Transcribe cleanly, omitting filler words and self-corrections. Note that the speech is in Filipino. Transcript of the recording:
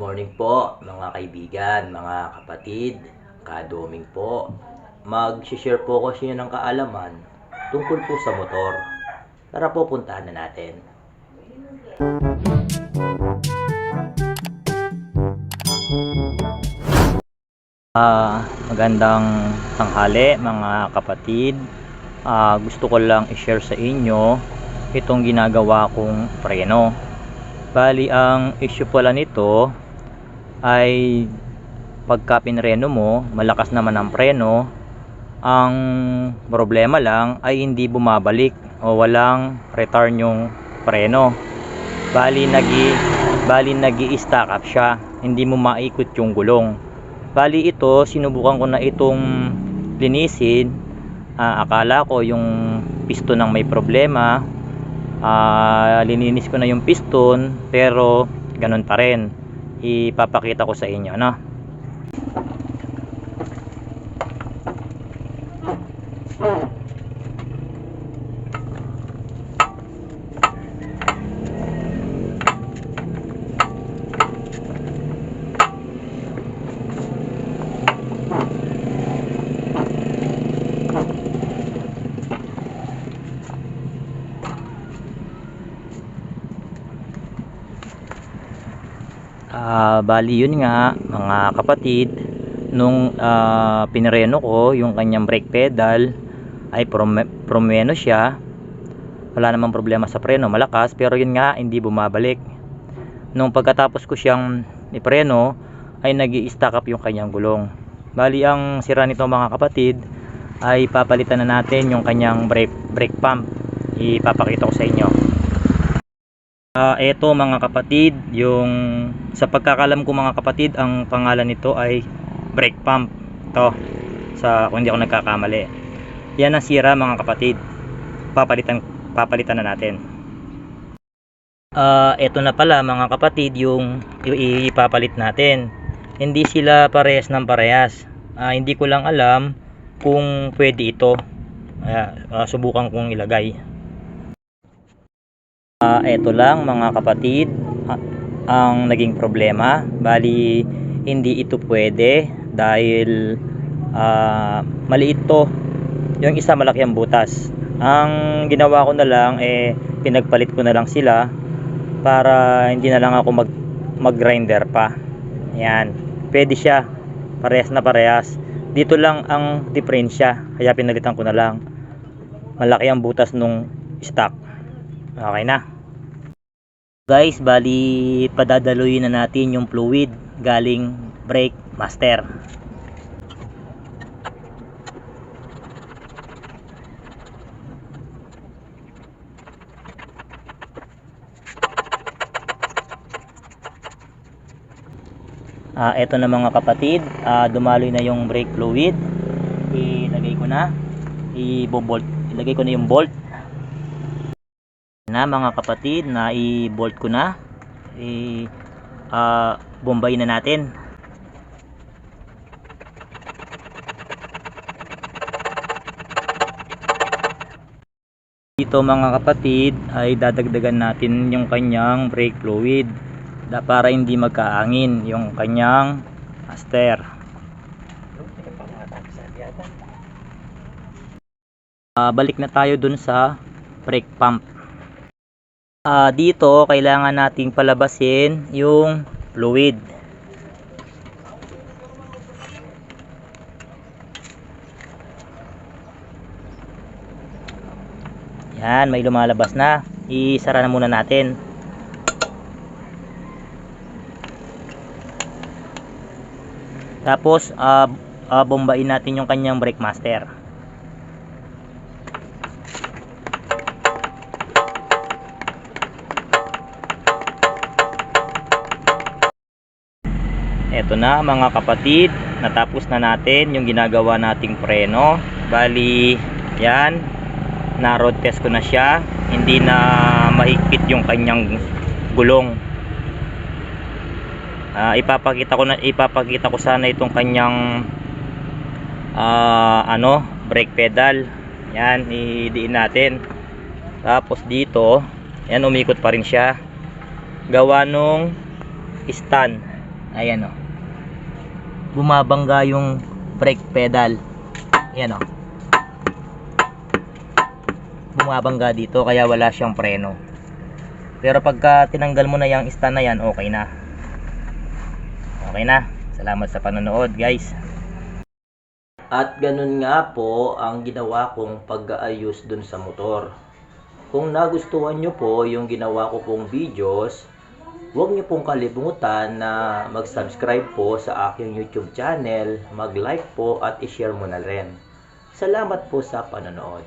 morning po mga kaibigan, mga kapatid, kadoming po. Mag-share po ko sa inyo ng kaalaman tungkol po sa motor. Tara po, puntahan na natin. Magandang tanghali mga kapatid. Gusto ko lang i-share sa inyo itong ginagawa kong preno. Bali, ang issue pala nito ay pagka pinreno mo, malakas naman ang preno. Ang problema lang ay hindi bumabalik o walang return yung preno. Bali nagi-stack up siya, hindi mo maikot yung gulong. Bali ito, sinubukan ko na itong linisin. Akala ko yung piston ang may problema. Lininis ko na yung piston, pero ganun pa rin. Ipapakita ko sa inyo, no? Bali yun nga mga kapatid, nung pinreno ko yung kanyang brake pedal ay promeno siya. Wala namang problema sa preno, malakas, pero yun nga hindi bumabalik. Nung pagkatapos ko siyang ipreno ay nag-i-stack up yung kanyang gulong. Bali ang sira nito mga kapatid ay papalitan na natin yung kanyang brake pump. Ipapakita ko sa inyo. Ito mga kapatid, yung sa pagkakalam ko mga kapatid, ang pangalan nito ay brake pump. Ito, kung hindi ako nagkakamali. Yan ang sira mga kapatid. Papalitan na natin. Ito na pala mga kapatid yung ipapalit natin. Hindi sila parehas ng parehas. Hindi ko lang alam kung pwede ito. Subukan kong ilagay. Ito lang mga kapatid ang naging problema. Bali hindi ito pwede dahil maliit to. Yung isa malaki ang butas. Ang ginawa ko na lang pinagpalit ko na lang sila para hindi na lang ako mag-grinder pa. Yan, pwede siya, parehas na parehas. Dito lang ang diferensya, kaya pinalitan ko na lang. Malaki ang butas nung stock. Okay na guys, bali padadaluyin na natin yung fluid galing brake master. Eto na mga kapatid, dumaloy na yung brake fluid. Ilagay ko na yung bolt na mga kapatid, na i-bolt ko na. Bombay na natin. Dito mga kapatid ay dadagdagan natin yung kanyang brake fluid para hindi magkaangin yung kanyang master. Balik na tayo dun sa brake pump. Dito kailangan nating palabasin yung fluid. Yan, may lumalabas na. Isara na muna natin. Tapos bombain natin yung kanyang brake master. Eto na mga kapatid, natapos na natin yung ginagawa nating preno. Bali yan, na road test ko na siya, hindi na mahigpit yung kanyang gulong. Ipapakita ko sana itong kanyang brake pedal. Yan, idiin natin. Tapos dito, yan, umikot pa rin siya. Gawa nung stand. Ayan o. Bumabangga yung brake pedal. Ayan o. Bumabangga dito kaya wala siyang preno. Pero pagka tinanggal mo na yung stand na yan, okay na. Okay na. Salamat sa panonood, guys. At ganun nga po ang ginawa kong pag-aayos dun sa motor. Kung nagustuhan nyo po yung ginawa ko pong videos, huwag nyo pong kalimutan na mag-subscribe po sa aking YouTube channel, mag-like po at i-share mo na rin. Salamat po sa panonood.